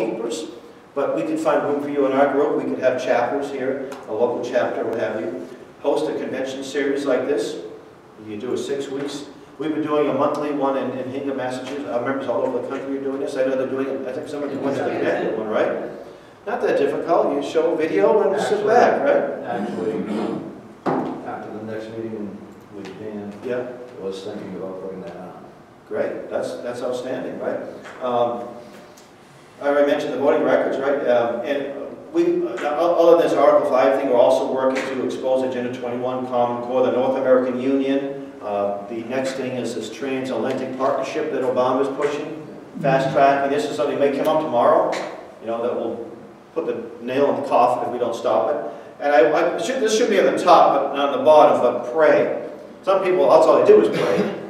goalkeepers, but we could find room for you in our group. We could have chapters here, a local chapter, what have you. Host a convention series like this. You do it 6 weeks. We've been doing a monthly one in Hingham, Massachusetts. Our members all over the country are doing this. I know they're doing it. I think somebody went to the Connecticut one, right? Not that difficult. You show a video and sit back, right? Actually, after the next meeting with Dan, Yeah. I was thinking about putting that on. Great. That's outstanding, right? I already mentioned the voting records, right? And we, other than this Article 5 thing, we're also working to expose Agenda 21, Common Core, the North American Union. The next thing is this transatlantic partnership that Obama's pushing, fast track, and this is something that may come up tomorrow, you know, that will put the nail in the coffin if we don't stop it. And this should be on the top, but not on the bottom, but pray. Some people, that's all they do is pray.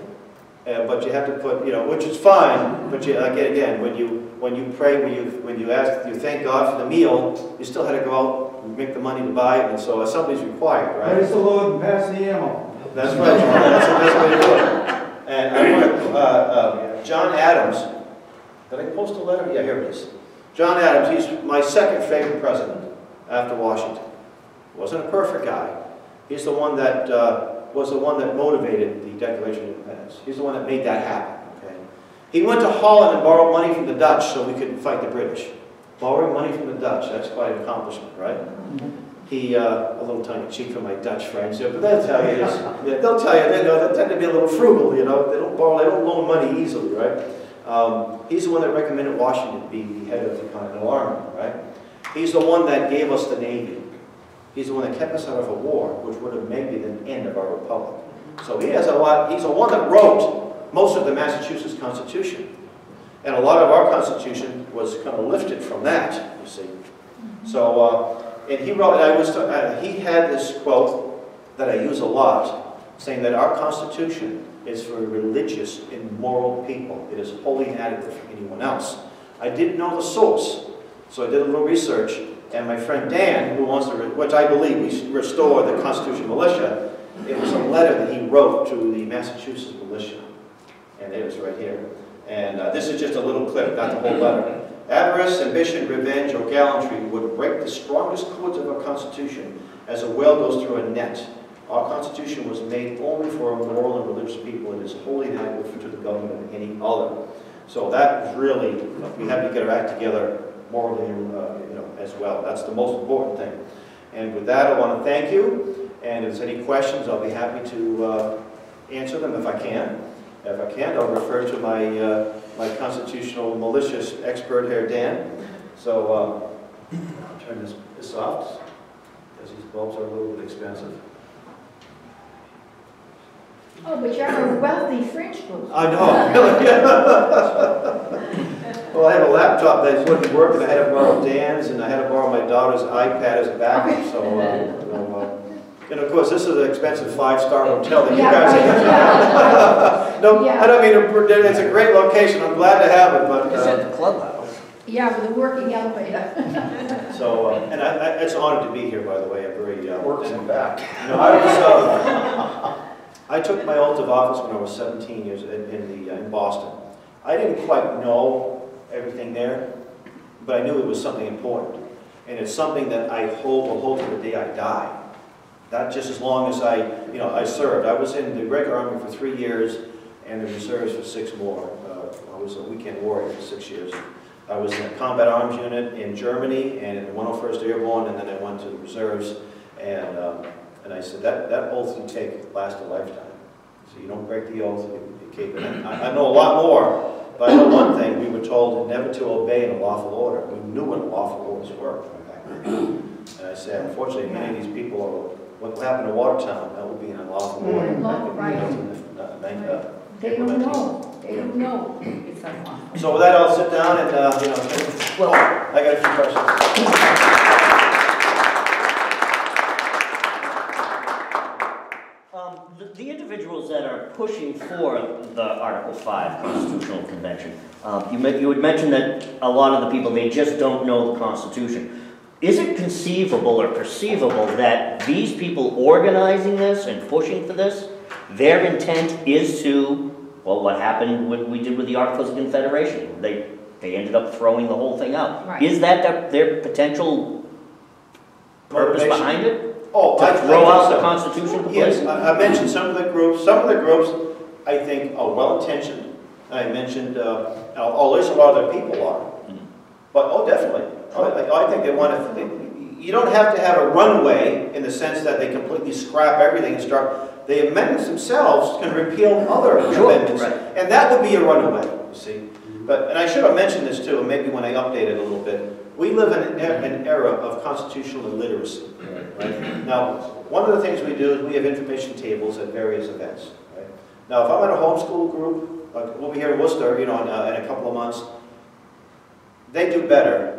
But you have to put, you know, which is fine, but you, again, when you pray, when you ask, you thank God for the meal, you still had to go out and make the money to buy it, and so something's required, right? Praise the Lord and pass the ammo. That's right, that's the best way to do it. And I want John Adams, did I post a letter? Yeah, here it is. John Adams, he's my second favorite president after Washington. Wasn't a perfect guy. He's the one that was the one that motivated the Declaration of Independence. He's the one that made that happen. Okay? He went to Holland and borrowed money from the Dutch so we could fight the British. Borrowing money from the Dutch, that's quite an accomplishment, right? He, a little tongue-in-cheek for my Dutch friends here, but they'll tell you this. Yeah, they'll tell you, they tend to be a little frugal, you know. They don't borrow, they don't loan money easily, right? He's the one that recommended Washington be the head of the Continental Army, right? He's the one that gave us the Navy. He's the one that kept us out of a war, which would have maybe been the end of our republic. So he has a lot, he's the one that wrote most of the Massachusetts Constitution. And a lot of our Constitution was kind of lifted from that, you see. So, and he wrote, he had this quote that I use a lot, saying that our Constitution is for religious and moral people. It is wholly inadequate for anyone else. I didn't know the source, so I did a little research, and my friend Dan, who wants to, which I believe we should restore the Constitution Militia, it was a letter that he wrote to the Massachusetts Militia, and it was right here. And this is just a little clip, not the whole letter. Avarice, ambition, revenge, or gallantry would break the strongest cords of our Constitution as a whale goes through a net. Our Constitution was made only for moral and religious people. It is wholly inadequate to the government of any other. So that is really, we have to get our act together morally, you know, as well. That's the most important thing. And with that, I want to thank you. And if there's any questions, I'll be happy to answer them if I can. If I can't, I'll refer to my my constitutional malicious expert here, Dan. So I'll turn this off because these bulbs are a little bit expensive. Oh, but you're a wealthy French group. I know. Well, I have a laptop that wouldn't work, and I had to borrow Dan's, and I had to borrow my daughter's iPad as a backup. So, and of course, this is an expensive five-star hotel that you guys have. No, I don't mean to, it's a great location. I'm glad to have it, but it's at the clubhouse. Yeah, with a working elevator. So, and it's an honor to be here. By the way, I'm very Works in back. You know, I took my oath of office when I was 17 years in Boston. I didn't quite know everything there, but I knew it was something important. And it's something that I will hold to the day I die. Not just as long as I served. I was in the regular Army for 3 years and the reserves for 6 more. I was a weekend warrior for 6 years. I was in a combat arms unit in Germany and in the 101st Airborne, and then I went to the reserves. And I said, that oath you take lasts a lifetime. So you don't break the oath, you keep it. I know a lot more, but I know one thing. We were told never to obey an unlawful order. We knew what unlawful orders were. And I said, unfortunately, many of these people are, what happened to Watertown, that would be an unlawful order. Right. They don't know. They don't know it's unlawful. So with that, I'll sit down and, well, I got a few questions. The individuals that are pushing for the Article 5 Constitutional Convention, you had mentioned that a lot of the people, they just don't know the Constitution. Is it conceivable or perceivable that these people organizing this and pushing for this, their intent is to, well, what happened, what we did with the Articles of Confederation? They They ended up throwing the whole thing out. Right. Is that their potential purpose Motivation. behind it? Oh, To I throw think out so. the Constitution Yes, completely? I mentioned some of the groups. Some of the groups, I think, are well-intentioned. I mentioned, there's a lot of their people are. But, definitely. I think they want to, you don't have to have a runaway in the sense that they completely scrap everything and start, the amendments themselves can repeal other amendments. Right. And that would be a runaway, you see. But, and I should have mentioned this too, maybe when I update it a little bit. We live in an era of constitutional illiteracy. Right? Now, one of the things we do is we have information tables at various events. Right? Now, if I'm at a homeschool group, we'll be here in Worcester, in a couple of months, they do better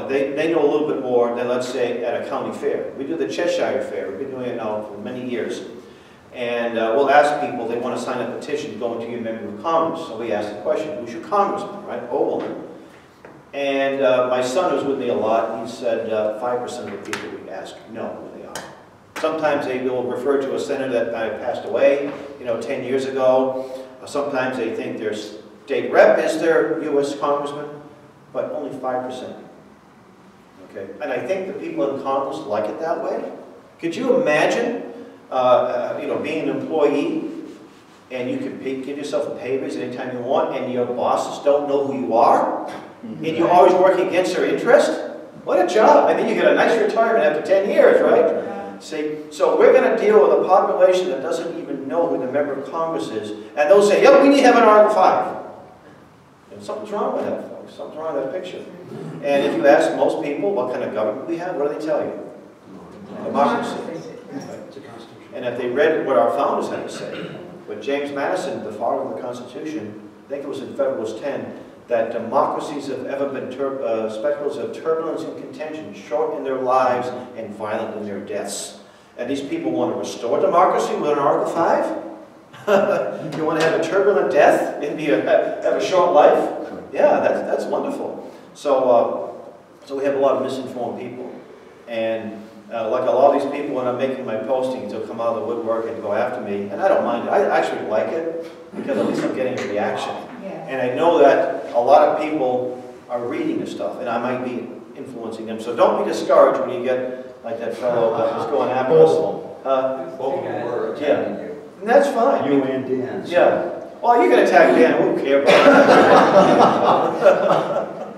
they know a little bit more than, let's say, at a county fair. We do the Cheshire Fair. We've been doing it now for many years. And we'll ask people, they want to sign a petition to go into your member of Congress. So we ask the question, who's your congressman, right? Or woman. And my son, who's with me a lot, he said 5% of the people we ask know who they are. Sometimes they will refer to a senator that passed away, 10 years ago. Sometimes they think their state rep is their U.S. congressman, but only 5%. Okay, and I think the people in Congress like it that way. Could you imagine, being an employee and you can give yourself a pay raise anytime you want, and your bosses don't know who you are, and you're always working against their interest? What a job! I mean, you get a nice retirement after 10 years, right? See, so we're going to deal with a population that doesn't even know who the member of Congress is, and they'll say, "Yep, we need to have an Article 5." And something's wrong with that, folks. Something's wrong with that picture. And if you ask most people what kind of government we have, what do they tell you? Democracy. And if they read what our founders had to say, what James Madison, the father of the Constitution, I think it was in Federalist 10, that democracies have ever been spectacles of turbulence and contention, short in their lives and violent in their deaths. And these people want to restore democracy with an Article 5? You want to have a turbulent death and have a short life? Yeah, that's wonderful. So we have a lot of misinformed people. And like a lot of these people, when I'm making my postings, they'll come out of the woodwork and go after me. And I don't mind it. I actually like it because at least I'm getting a reaction. Yeah. And I know that a lot of people are reading this stuff, and I might be influencing them. So don't be discouraged when you get like that fellow that was going after us. Both of them were Yeah. attacking you. And that's fine. You and Dan. Yeah. Well, you can attack Dan. Who cares about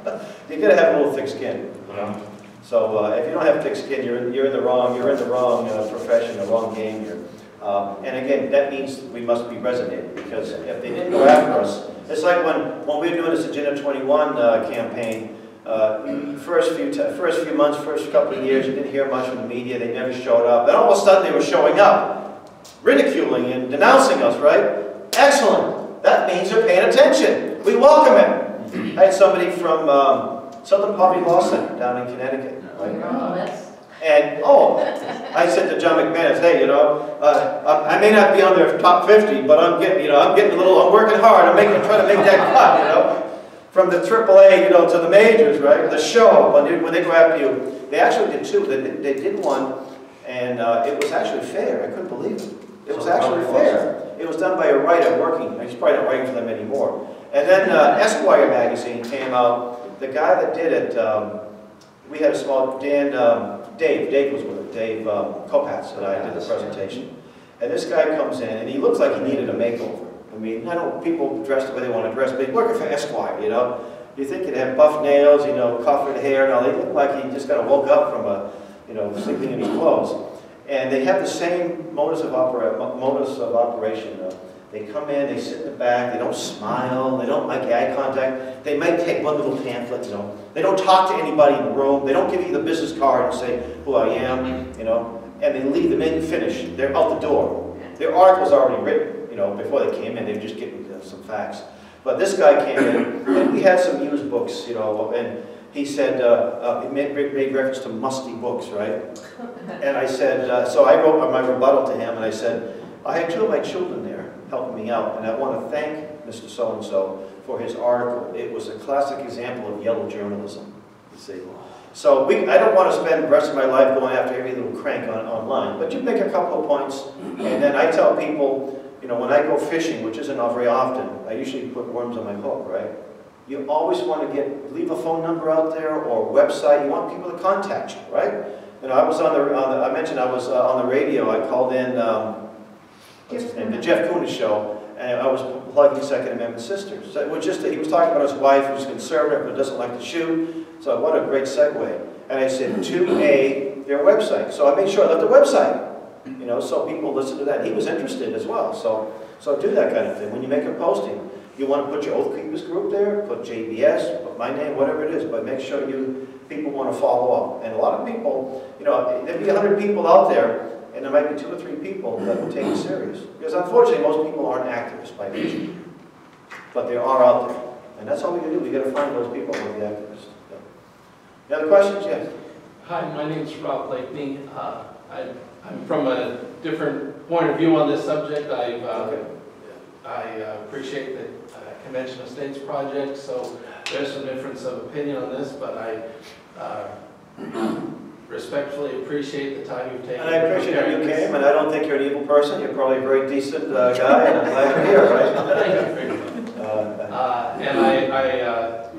that? You got to have a little thick skin. So if you don't have thick skin, you're in the wrong profession, the wrong game here. And again, that means we must be resonated, because if they didn't go after us, it's like when we were doing this Agenda 21 campaign. First few months, first couple of years, you didn't hear much from the media. They never showed up. Then all of a sudden, they were showing up, ridiculing and denouncing us. Right? Excellent. That means they're paying attention. We welcome it. I had somebody from Southern Poverty Law Center down in Connecticut. Right? Oh, that's... And, I said to John McManus, hey, I may not be on their top 50, but I'm getting I'm working hard. I'm trying to make that cut, from the AAA, to the majors, right? The show, when they go after you. They actually did two. They did one, and it was actually fair. I couldn't believe it. It was actually fair. It was done by a writer working. He's probably not writing for them anymore. And then Esquire magazine came out. The guy that did it, we had a small, Dave was with it, Dave Kopatz, and I did the presentation. And this guy comes in, and he looks like he needed a makeover. I mean, I know people dress the way they want to dress, but he's working for Esquire, You think he'd have buff nails, coffered hair, and all. They look like he just got woke up from sleeping in his clothes. And they have the same modus of operation. They come in, they sit in the back, they don't smile, they don't make eye contact. They might take one little pamphlet, They don't talk to anybody in the room. They don't give you the business card and say who I am, And they leave the minute you finish. They're out the door. Their article's already written, before they came in. They were just getting some facts. But this guy came in, and we had some used books, and he said, he made reference to musty books, right? And I said, so I wrote my rebuttal to him, and I said, I had two of my children there helping me out, and I want to thank Mr. So-and-so for his article. It was a classic example of yellow journalism, you see. So I don't want to spend the rest of my life going after every little crank online, but you make a couple of points, and then I tell people, when I go fishing, which isn't very often, I usually put worms on my hook, right? you always want to leave a phone number out there or website. You want people to contact you, right? You know, I was I mentioned I was on the radio. I called in, what's his name, the Jeff Kunis show, and I was plugging Second Amendment Sisters. So it was just that he was talking about his wife who's conservative but doesn't like to shoot. So what a great segue. And I said, 2A, their website. So I made sure I left the website, you know, so people listen to that. He was interested as well. So do that kind of thing. When you make a posting, you want to put your Oath Keepers group there, put JBS, put my name, whatever it is, but make sure people want to follow up. And a lot of people, you know, there'd be 100 people out there, and there might be 2 or 3 people that will take it serious. Because unfortunately, most people aren't activists by nature. But they are out there. And that's all we can do. We got to find those people who are the activists. Any other questions? Yes. Hi, my name is Rob Blakeney. I'm from a different point of view on this subject. I appreciate the Convention of States project, so there's some difference of opinion on this, but I respectfully appreciate the time you've taken. And I appreciate that you came, and I don't think you're an evil person. You're probably a very decent guy, and I'm glad you're here, right? Thank you very much. And I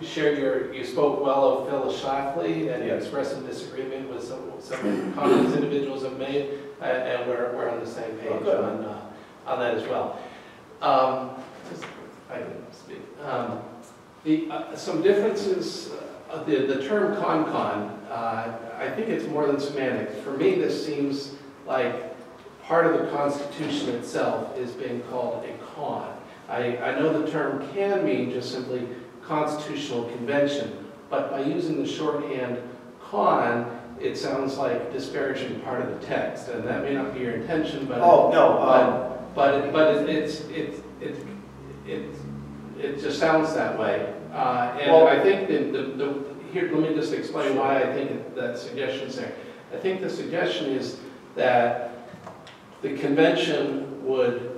shared you spoke well of Phyllis Schlafly, and you expressed some disagreement with some comments individuals have made, and we're on the same page on that as well. I can speak. Some differences, the term con-con, I think it's more than semantics. For me, this seems like part of the Constitution itself is being called a con. I know the term can mean just simply Constitutional Convention, but by using the shorthand con, it sounds like disparaging part of the text, and that may not be your intention, but it just sounds that way. And well, I think here, let me just explain why I think that suggestion is there. I think the suggestion is that the convention would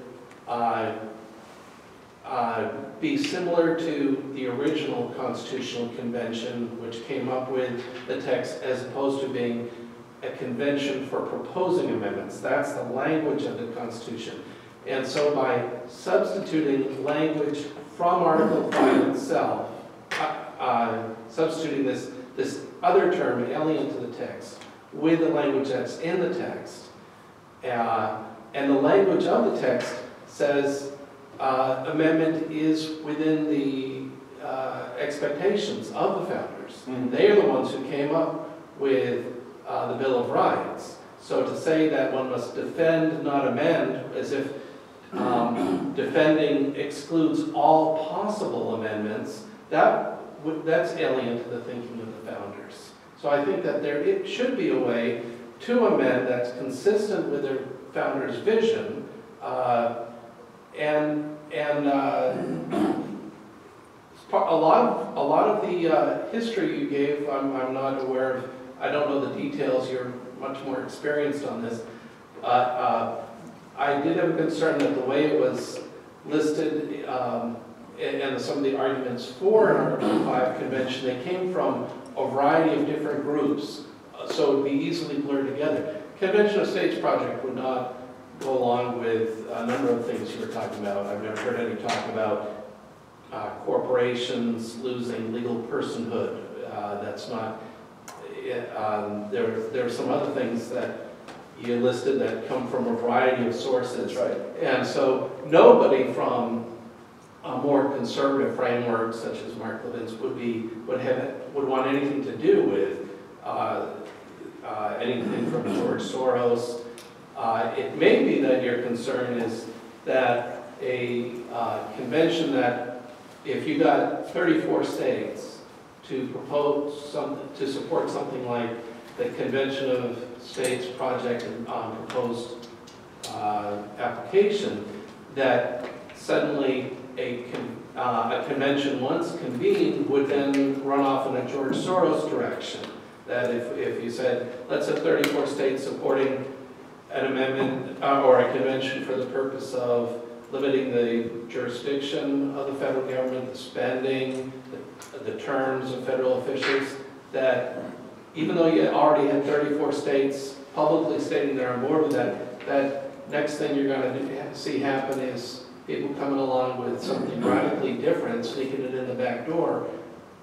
be similar to the original Constitutional Convention, which came up with the text, as opposed to being a convention for proposing amendments. That's the language of the Constitution. And so by substituting language from Article 5 itself, substituting this other term, alien to the text, with the language that's in the text, and the language of the text says amendment is within the expectations of the founders. Mm-hmm. They are the ones who came up with the Bill of Rights. So to say that one must defend, not amend, as if defending excludes all possible amendments, that's alien to the thinking of the founders. So I think that it should be a way to amend that's consistent with their founders' vision, a lot of the history you gave, I'm not aware of. I don't know the details. You're much more experienced on this. I did have a concern that the way it was listed and some of the arguments for an Article 5 convention, they came from a variety of different groups, so it would be easily blurred together. Convention of States project would not go along with a number of things you were talking about. I've never heard any talk about corporations losing legal personhood. That's not, there are some other things that you listed that come from a variety of sources. That's right. And so nobody from a more conservative framework, such as Mark Levin's, would want anything to do with anything from George Soros. It may be that your concern is that a convention that, if you got 34 states to propose something, to support something like the Convention of States project and proposed application, that suddenly a convention once convened would then run off in a George Soros direction. That if you said, let's have 34 states supporting an amendment or a convention for the purpose of limiting the jurisdiction of the federal government, the spending, the terms of federal officials, that even though you already had 34 states publicly stating they're on board with that, that next thing you're going to see happen is people coming along with something radically different, sneaking it in the back door.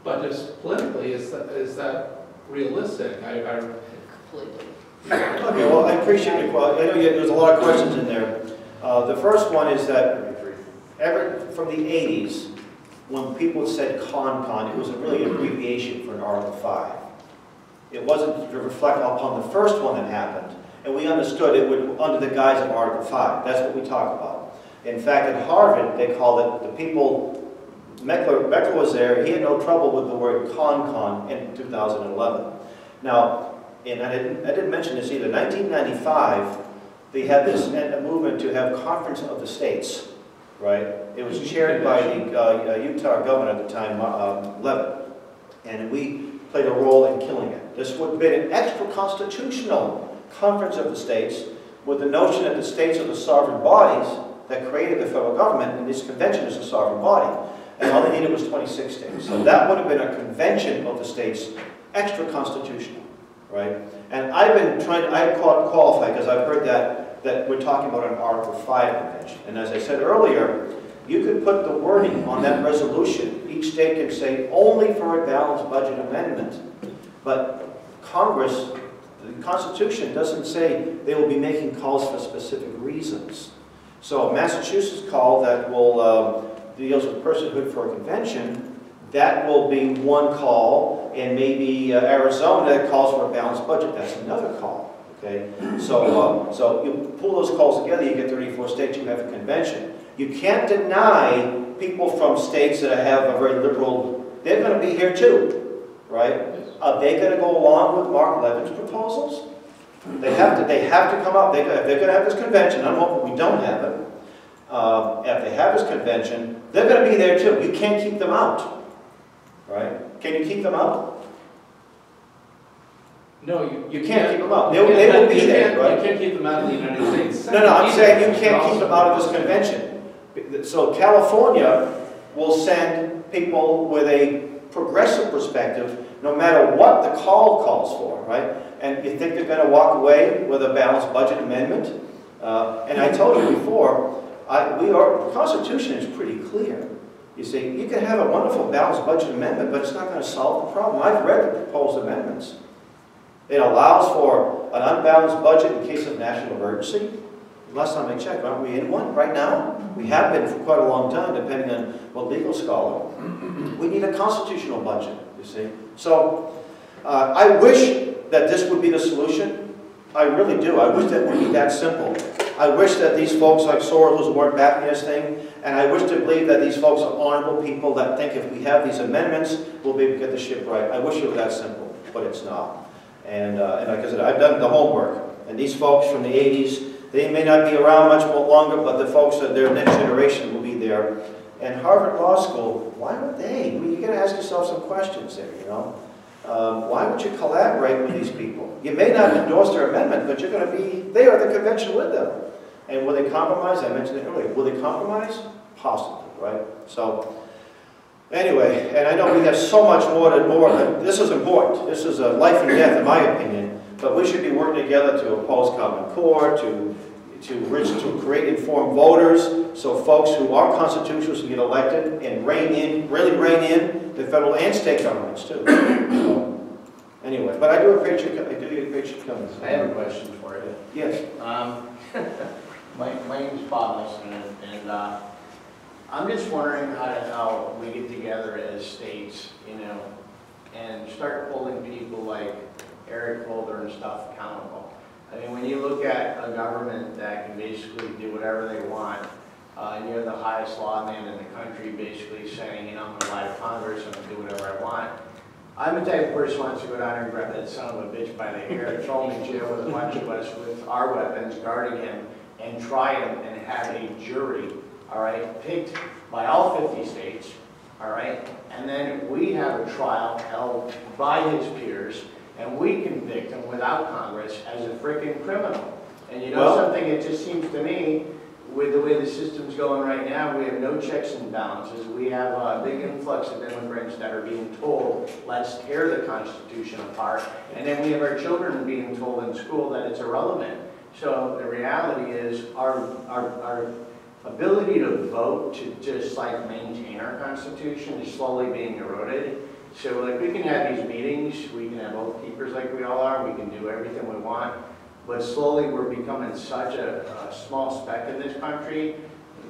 But just politically, is that realistic? Completely. Okay, well, I appreciate the question. I know there's a lot of questions in there. The first one is that from the 80s, when people said CON, it was really an abbreviation for an Article 5. It wasn't to reflect upon the first one that happened, and we understood it would under the guise of Article 5. That's what we talk about. In fact, at Harvard, they called it, the people, Meckler was there, he had no trouble with the word CON in 2011. Now, and I didn't mention this either, 1995, they had this movement to have Conference of the States, right? It was chaired by the Utah governor at the time, Levitt, and we played a role in killing it. This would have been an extra-constitutional Conference of the States with the notion that the states are the sovereign bodies that created the federal government, and this convention is a sovereign body. And all they needed was 26 states. So that would have been a convention of the states, extra-constitutional, right? And I've been trying to, I qualify because I've heard that we're talking about an Article 5 convention. And as I said earlier, you could put the wording on that resolution. Each state can say only for a balanced budget amendment. But Congress, the Constitution doesn't say they will be making calls for specific reasons. So Massachusetts call that will deals with personhood for a convention, that will be one call, and maybe Arizona that calls for a balanced budget, that's another call. Okay, so you pull those calls together, you get 34 states, you have a convention. You can't deny people from states that have a very liberal, they're going to be here too, right? Are they going to go along with Mark Levin's proposals? They have to come up. They're going to have this convention. I'm hoping we don't have it. If they have this convention, they're going to be there too. You can't keep them out, right? Can you keep them out? No, you can't keep them out. They will be there, right? You can't keep them out of the United States. No, I'm saying you can't keep them out of this convention. So California will send people with a progressive perspective, no matter what the call calls for, right? And you think they're going to walk away with a balanced budget amendment? And I told you before, the Constitution is pretty clear. You see, you can have a wonderful balanced budget amendment, but it's not going to solve the problem. I've read the proposed amendments. It allows for an unbalanced budget in case of national emergency. Last time I checked, aren't we in one right now? We have been for quite a long time, depending on what legal scholar. We need a constitutional budget, you see. So I wish that this would be the solution. I really do. I wish that it would be that simple. I wish that these folks like Soros weren't backing this thing, and I wish to believe that these folks are honorable people that think if we have these amendments, we'll be able to get the ship right. I wish it were that simple, but it's not. And like I said, I've done the homework, and these folks from the 80s, they may not be around much longer, but the folks that their next generation will be there. And Harvard Law School, why would they? I mean, you got to ask yourself some questions there, you know. Why would you collaborate with these people? You may not endorse their amendment, but you're going to be there at the convention with them. And will they compromise? I mentioned it earlier. Will they compromise? Possibly, right? So, anyway, and I know we have so much more. This is important. This is a life and death, in my opinion. But we should be working together to oppose Common Core, to create informed voters, so folks who are constitutionalists can get elected and really rein in the federal and state governments too. So, anyway, but I do appreciate your comments. I have a question for you. Yes. My name is Bob Nelson, and I'm just wondering how we get together as states, you know, and start holding people like Eric Holder and stuff accountable. I mean, when you look at a government that can basically do whatever they want, and you're the highest lawman in the country basically saying, you know, I'm going to lie to Congress, I'm going to do whatever I want. I'm the type of person who wants to go down and grab that son of a bitch by the hair, throw him in jail with a bunch of us with our weapons guarding him, and try him and have a jury, all right, picked by all 50 states, all right, and then we have a trial held by his peers, and we convict him without Congress as a freaking criminal. And you know something, it just seems to me, with the way the system's going right now, we have no checks and balances. We have a big influx of immigrants that are being told, let's tear the Constitution apart. And then we have our children being told in school that it's irrelevant. So the reality is our ability to vote, to just like maintain our Constitution is slowly being eroded. So like we can have these meetings, we can have oath keepers like we all are, we can do everything we want, but slowly we're becoming such a small speck in this country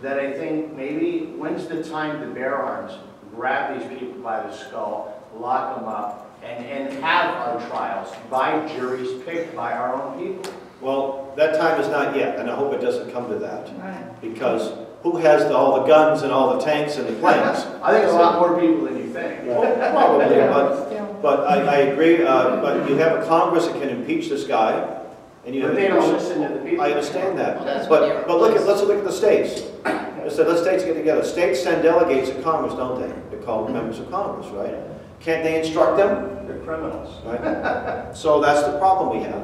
that I think maybe when's the time to bear arms, grab these people by the skull, lock them up, and have our trials by juries picked by our own people. Well, that time is not yet, and I hope it doesn't come to that. Right. Because who has all the guns and all the tanks and the planes? I think a lot more people than you think. Probably, but, Still. but I agree, but you have a Congress that can impeach this guy, and you have. But they don't listen to the people. I understand that, Well, that's what but let's look at the states. I said, let states get together. States send delegates to Congress, don't they? They're called members of Congress, right? Can't they instruct them? They're criminals. Right? So that's the problem we have.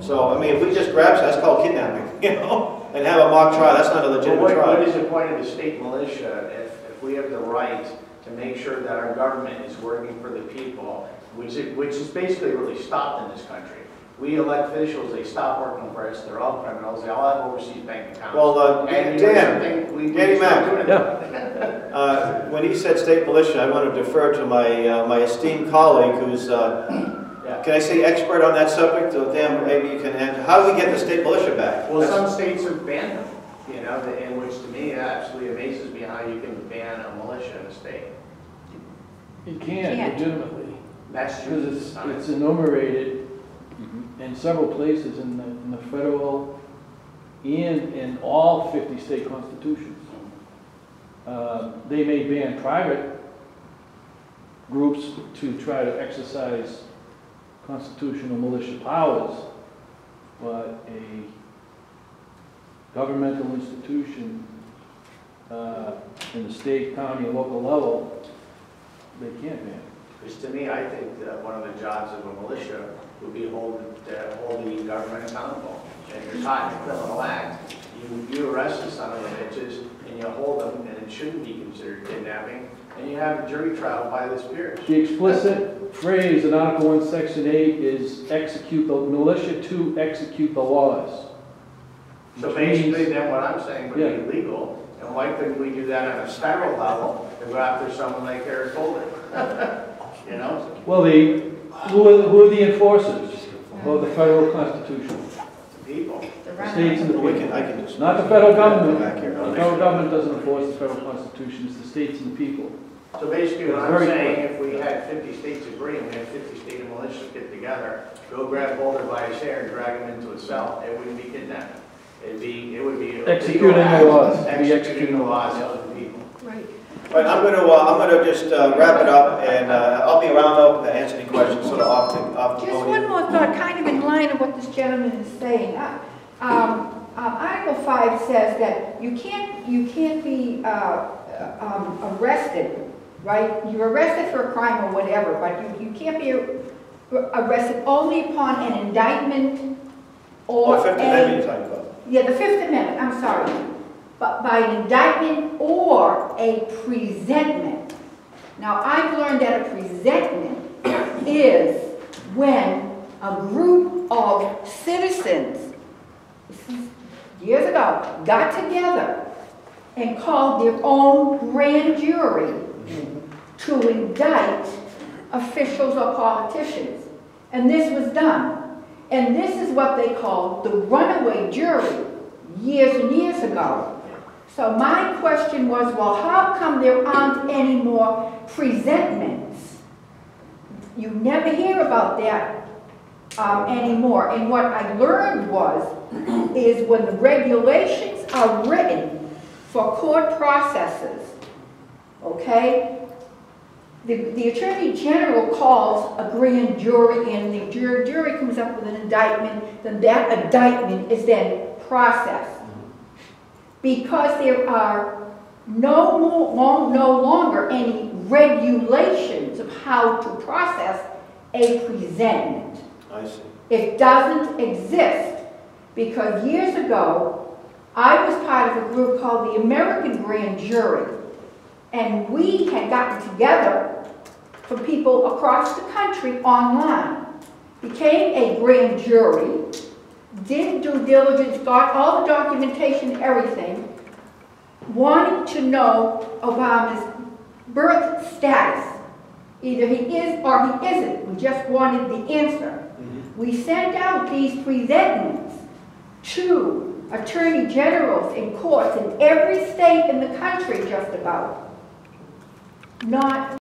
So, I mean, if we just grab, that's called kidnapping, you know, and have a mock trial, that's not a But legitimate what trial. is the point of the state militia if we have the right to make sure that our government is working for the people, which is basically really stopped in this country? We elect officials, they stop working for us, they're all criminals, they all have overseas bank accounts. Well, And you know Dan, something? We Danny start Mac. doing it. When he said state militia, I want to defer to my esteemed colleague who's, Yeah. can I say expert on that subject? So Dan, maybe you can answer. How do we get the state militia back? Well, some states have banned them, you know, and which to me absolutely amazes me how you can ban a militia in a state. You can't Can't. legitimately, That's true. because it's enumerated in several places in the federal and in all 50 state constitutions. They may ban private groups to try to exercise constitutional militia powers, but a governmental institution in the state, county, or local level, they can't ban. Because to me, I think that one of the jobs of a militia would be to hold the government accountable. And if you're caught in a criminal act, you arrest the son of the bitches and you hold them, and it shouldn't be considered kidnapping, and you have a jury trial by this peers. The explicit phrase in Article 1, Section 8 is execute the militia to execute the laws. So Which basically, means- then what I'm saying would be legal, and why couldn't we do that on a federal level and go after someone like Eric Holder? You know? Well, who are the enforcers of the federal constitution? People. The The states and the We people. can, I can just. Not the federal government. Back here. The federal government doesn't enforce the federal constitution, it's the states and the people. So basically, what It's I'm very saying, clear. if we had 50 states agree, and we had 50 state militias get together, go grab Holder by his hair and drag him into a cell, it wouldn't be kidnapping. It would be. a Executing legal act, the laws. Be Executing executing the the laws laws. of the people. Right. All right, I'm gonna just wrap it up, and I'll be around to answer any questions sort of off the Just one podium. more thought, kind of in line of what this gentleman is saying. Article 5 says that you can't be arrested, right? You're arrested for a crime or whatever, but you can't be arrested only upon an indictment or Oh, Fifth Amendment you're talking about. Yeah, the Fifth Amendment, I'm sorry. But by an indictment or a presentment. Now, I've learned that a presentment is when a group of citizens, this is years ago, got together and called their own grand jury to indict officials or politicians. And this was done. And this is what they called the runaway jury years and years ago. So my question was, well, how come there aren't any more presentments? You never hear about that anymore. And what I learned is when the regulations are written for court processes, okay, the Attorney General calls a grand jury, and the jury comes up with an indictment, then that indictment is then processed. Because there are no longer any regulations of how to process a presentment. I see. It doesn't exist, because years ago, I was part of a group called the American Grand Jury, and we had gotten together for people across the country online, became a grand jury, did due diligence, got all the documentation, everything, wanting to know Obama's birth status. Either he is or he isn't. We just wanted the answer. We sent out these presentments to attorney generals in courts in every state in the country just about. Not